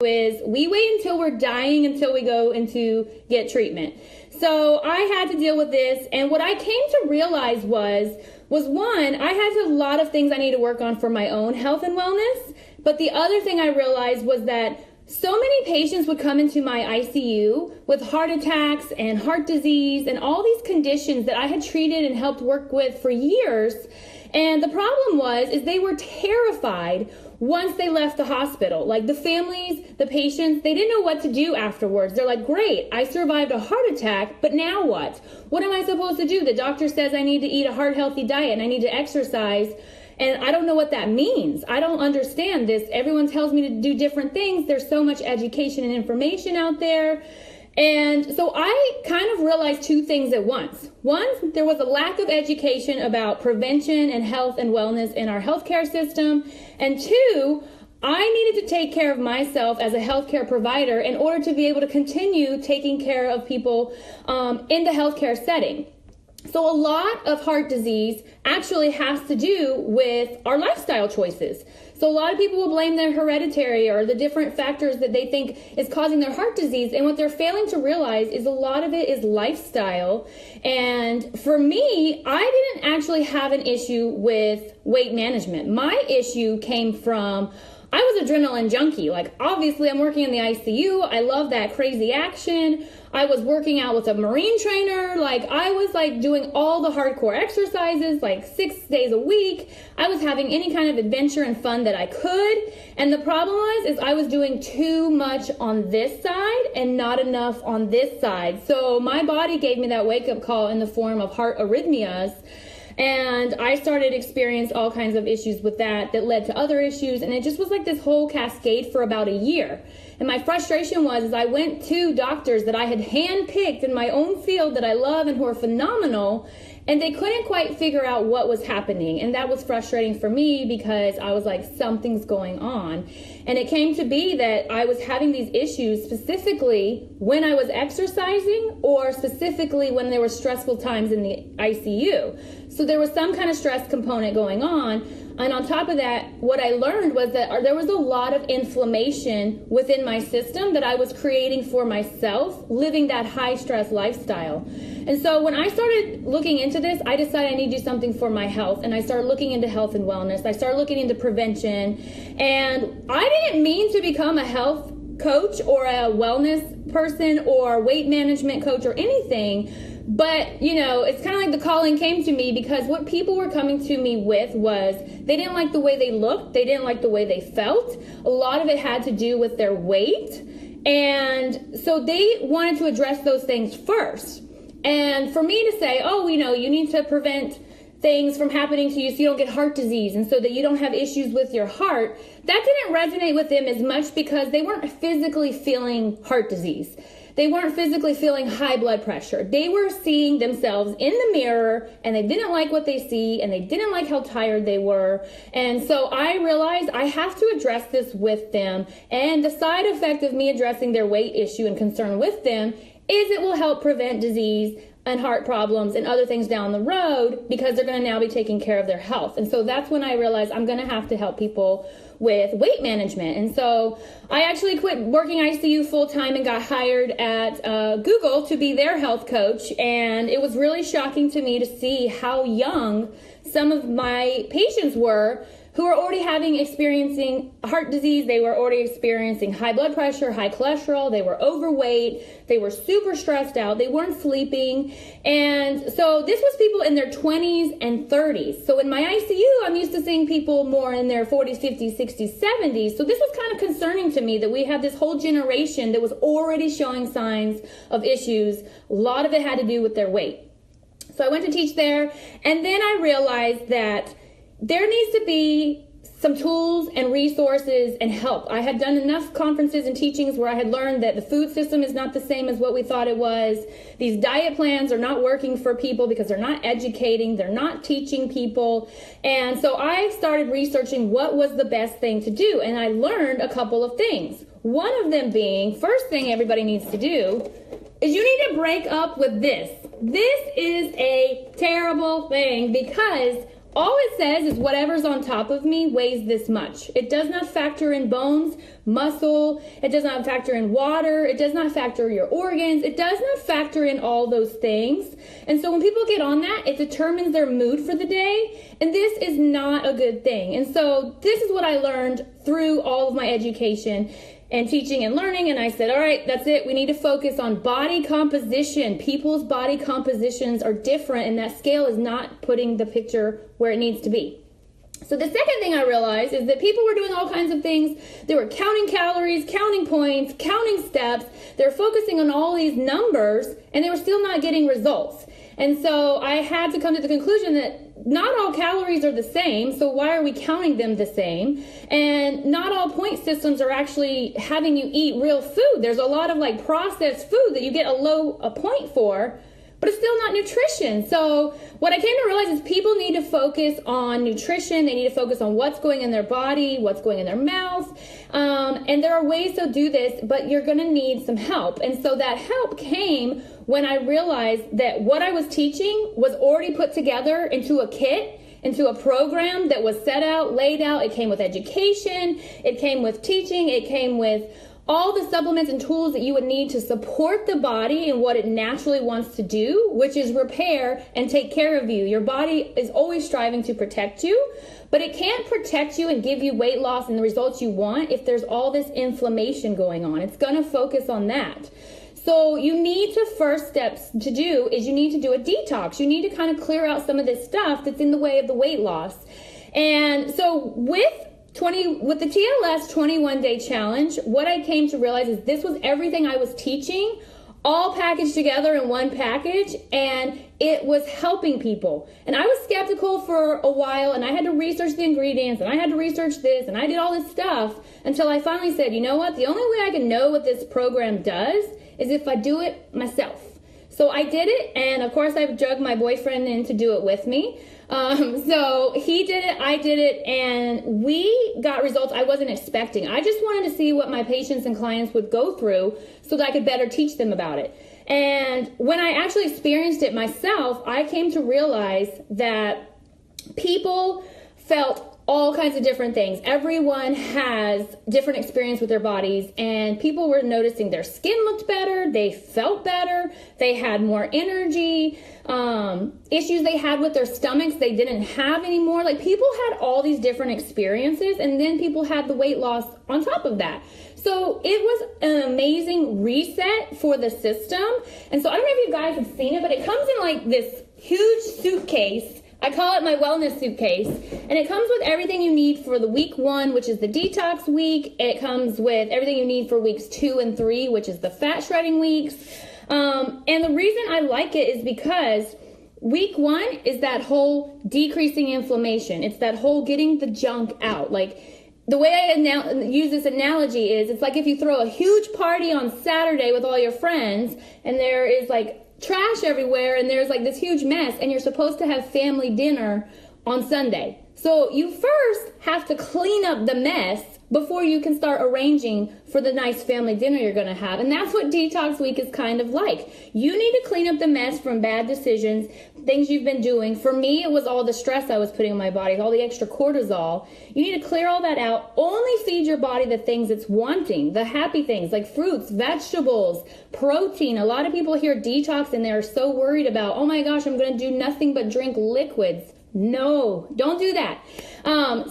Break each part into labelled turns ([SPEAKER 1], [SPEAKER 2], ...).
[SPEAKER 1] is we wait until we're dying until we go into get treatment. So I had to deal with this, and what I came to realize was one, I had a lot of things I need to work on for my own health and wellness, but the other thing I realized was that so many patients would come into my ICU with heart attacks and heart disease and all these conditions that I had treated and helped work with for years. And the problem is they were terrified once they left the hospital. Like the families, the patients, they didn't know what to do afterwards. They're like, great, I survived a heart attack, but now what? What am I supposed to do? The doctor says I need to eat a heart healthy diet and I need to exercise. And I don't know what that means. I don't understand this. Everyone tells me to do different things. There's so much education and information out there. And so I kind of realized two things at once. One, there was a lack of education about prevention and health and wellness in our healthcare system. And two, I needed to take care of myself as a healthcare provider in order to be able to continue taking care of people in the healthcare setting. So a lot of heart disease actually has to do with our lifestyle choices. So a lot of people will blame their hereditary or the different factors that they think is causing their heart disease. And what they're failing to realize is a lot of it is lifestyle. And for me, I didn't actually have an issue with weight management. My issue came from I was adrenaline junkie. Like, obviously, I'm working in the ICU. I love that crazy action. I was working out with a Marine trainer. Like, I was like doing all the hardcore exercises, like 6 days a week. I was having any kind of adventure and fun that I could. And the problem is I was doing too much on this side and not enough on this side. So my body gave me that wake-up call in the form of heart arrhythmias. And I started to experience all kinds of issues with that led to other issues. And it just was like this whole cascade for about a year. And my frustration was I went to doctors that I had handpicked in my own field that I love and who are phenomenal. And they couldn't quite figure out what was happening. And that was frustrating for me because I was like, something's going on. And it came to be that I was having these issues specifically when I was exercising or specifically when there were stressful times in the ICU. So there was some kind of stress component going on. And on top of that, what I learned was that there was a lot of inflammation within my system that I was creating for myself, living that high stress lifestyle. And so when I started looking into this, I decided I need to do something for my health. And I started looking into health and wellness. I started looking into prevention. And I didn't mean to become a health coach or a wellness person or weight management coach or anything. But, you know, it's kind of like the calling came to me because what people were coming to me with was they didn't like the way they looked. They didn't like the way they felt. A lot of it had to do with their weight. And so they wanted to address those things first. And for me to say, oh, you know, you need to prevent things from happening to you so you don't get heart disease and so that you don't have issues with your heart, that didn't resonate with them as much because they weren't physically feeling heart disease. They weren't physically feeling high blood pressure. They were seeing themselves in the mirror and they didn't like what they see and they didn't like how tired they were. And so I realized I have to address this with them. And the side effect of me addressing their weight issue and concern with them is it will help prevent disease and heart problems and other things down the road because they're going to now be taking care of their health. And so that's when I realized I'm going to have to help people with weight management. And so I actually quit working ICU full-time and got hired at Google to be their health coach. And it was really shocking to me to see how young some of my patients were who were already experiencing heart disease. They were already experiencing high blood pressure, high cholesterol. They were overweight. They were super stressed out. They weren't sleeping. And so this was people in their 20s and 30s. So in my ICU, I'm used to seeing people more in their 40s, 50s, 60s, 70s. So this was kind of concerning to me that we had this whole generation that was already showing signs of issues. A lot of it had to do with their weight. So I went to teach there. And then I realized that there needs to be some tools and resources and help. I had done enough conferences and teachings where I had learned that the food system is not the same as what we thought it was. These diet plans are not working for people because they're not educating, they're not teaching people. And so I started researching what was the best thing to do. And I learned a couple of things. One of them being, first thing everybody needs to do is you need to break up with this. This is a terrible thing because all it says is whatever's on top of me weighs this much. It does not factor in bones. muscle. It does not factor in water. It does not factor your organs. It does not factor in all those things. And so when people get on that, it determines their mood for the day. And this is not a good thing. And so this is what I learned through all of my education and teaching and learning. And I said, all right, that's it. We need to focus on body composition. People's body compositions are different, and that scale is not putting the picture where it needs to be. So the second thing I realized is that people were doing all kinds of things. They were counting calories, counting points, counting steps. They were focusing on all these numbers, and they were still not getting results. And so I had to come to the conclusion that not all calories are the same, so why are we counting them the same? And not all point systems are actually having you eat real food. There's a lot of like processed food that you get a point for, but it's still not nutrition. So what I came to realize is people need to focus on nutrition. They need to focus on what's going in their body, what's going in their mouth. And there are ways to do this, but you're going to need some help. And so that help came when I realized that what I was teaching was already put together into a kit, into a program that was set out, laid out. It came with education. It came with teaching. It came with all the supplements and tools that you would need to support the body in what it naturally wants to do, which is repair and take care of you. Your body is always striving to protect you, but it can't protect you and give you weight loss and the results you want if there's all this inflammation going on. It's going to focus on that. So you need to, first steps to do is you need to do a detox. You need to kind of clear out some of this stuff that's in the way of the weight loss. And so with the TLS 21-day challenge, what I came to realize is this was everything I was teaching, all packaged together in one package, and it was helping people. And I was skeptical for a while, and I had to research the ingredients, and I had to research this, and I did all this stuff until I finally said, you know what? The only way I can know what this program does is if I do it myself. So I did it, and of course I drugged my boyfriend in to do it with me. So he did it, I did it, and we got results I wasn't expecting. I just wanted to see what my patients and clients would go through so that I could better teach them about it. And when I actually experienced it myself, I came to realize that people felt all kinds of different things. Everyone has different experience with their bodies, and people were noticing their skin looked better, they felt better, they had more energy, issues they had with their stomachs they didn't have anymore. Like, people had all these different experiences, and then people had the weight loss on top of that. So it was an amazing reset for the system. And so I don't know if you guys have seen it, but it comes in like this huge suitcase. I call it my wellness suitcase, and it comes with everything you need for the week 1, which is the detox week. It comes with everything you need for weeks 2 and 3, which is the fat shredding weeks. And the reason I like it is because week 1 is that whole decreasing inflammation. It's that whole getting the junk out. Like, the way I use this analogy is, it's like if you throw a huge party on Saturday with all your friends, and there is like trash everywhere, and there's like this huge mess, and you're supposed to have family dinner on Sunday. So you first have to clean up the mess before you can start arranging for the nice family dinner you're going to have. And that's what Detox Week is kind of like. You need to clean up the mess from bad decisions, things you've been doing. For me, it was all the stress I was putting on my body, all the extra cortisol. You need to clear all that out. Only feed your body the things it's wanting, the happy things like fruits, vegetables, protein. A lot of people hear detox and they're so worried about, oh my gosh, I'm going to do nothing but drink liquids. No, don't do that.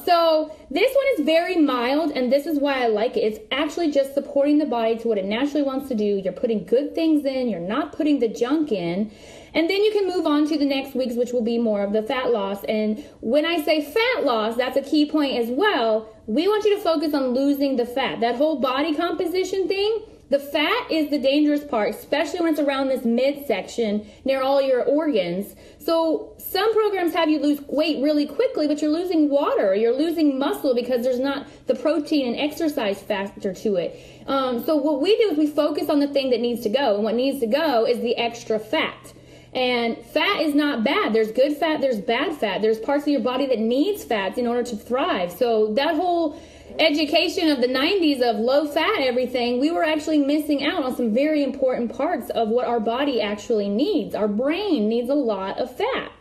[SPEAKER 1] So this one is very mild, and this is why I like it. It's actually just supporting the body to what it naturally wants to do. You're putting good things in. You're not putting the junk in. And then you can move on to the next weeks, which will be more of the fat loss. And when I say fat loss, that's a key point as well. We want you to focus on losing the fat. That whole body composition thing, the fat is the dangerous part, especially when it's around this midsection near all your organs. So some programs have you lose weight really quickly, but you're losing water, you're losing muscle because there's not the protein and exercise factor to it. So what we do is we focus on the thing that needs to go, and what needs to go is the extra fat. And fat is not bad. There's good fat, there's bad fat. There's parts of your body that needs fats in order to thrive. So that whole education of the 90s of low fat everything, we were actually missing out on some very important parts of what our body actually needs. Our brain needs a lot of fat.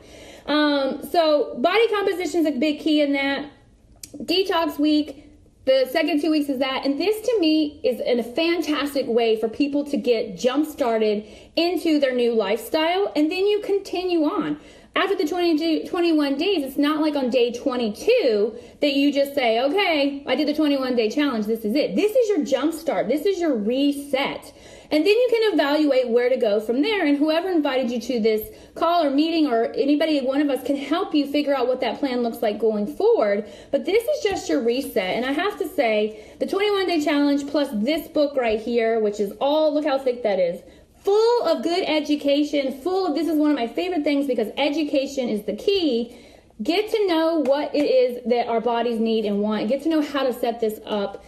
[SPEAKER 1] So body composition is a big key in that. Detox week, The second 2 weeks is that. And this to me is a fantastic way for people to get jump started into their new lifestyle. And then you continue on. After the 21 days, it's not like on day 22 that you just say, okay, I did the 21-day challenge. This is it. This is your jump start. This is your reset. And then you can evaluate where to go from there. And whoever invited you to this call or meeting or anybody, one of us can help you figure out what that plan looks like going forward. But this is just your reset. And I have to say, the 21-day challenge plus this book right here, which is all, look how thick that is, full of good education, full of, this is one of my favorite things because education is the key. Get to know what it is that our bodies need and want. Get to know how to set this up.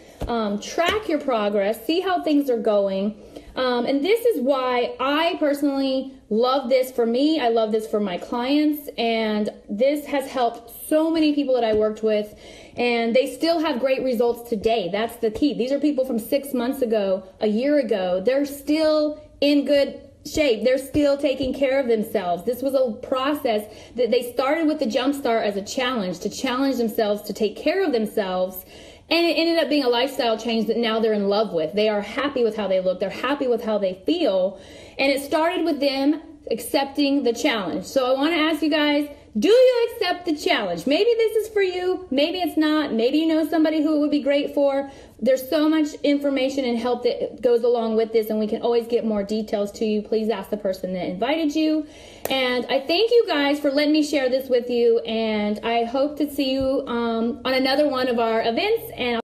[SPEAKER 1] Track your progress. See how things are going. And this is why I personally love this for me. I love this for my clients. And this has helped so many people that I worked with. And they still have great results today. That's the key. These are people from 6 months ago, a year ago. They're still in good shape. They're still taking care of themselves. This was a process that they started with the Jumpstart as a challenge, to challenge themselves to take care of themselves. And it ended up being a lifestyle change that now they're in love with. They are happy with how they look. They're happy with how they feel. And it started with them accepting the challenge. So I want to ask you guys, do you accept the challenge? Maybe this is for you. Maybe it's not. Maybe you know somebody who it would be great for. There's so much information and help that goes along with this, and we can always get more details to you. Please ask the person that invited you. And I thank you guys for letting me share this with you, and I hope to see you on another one of our events. And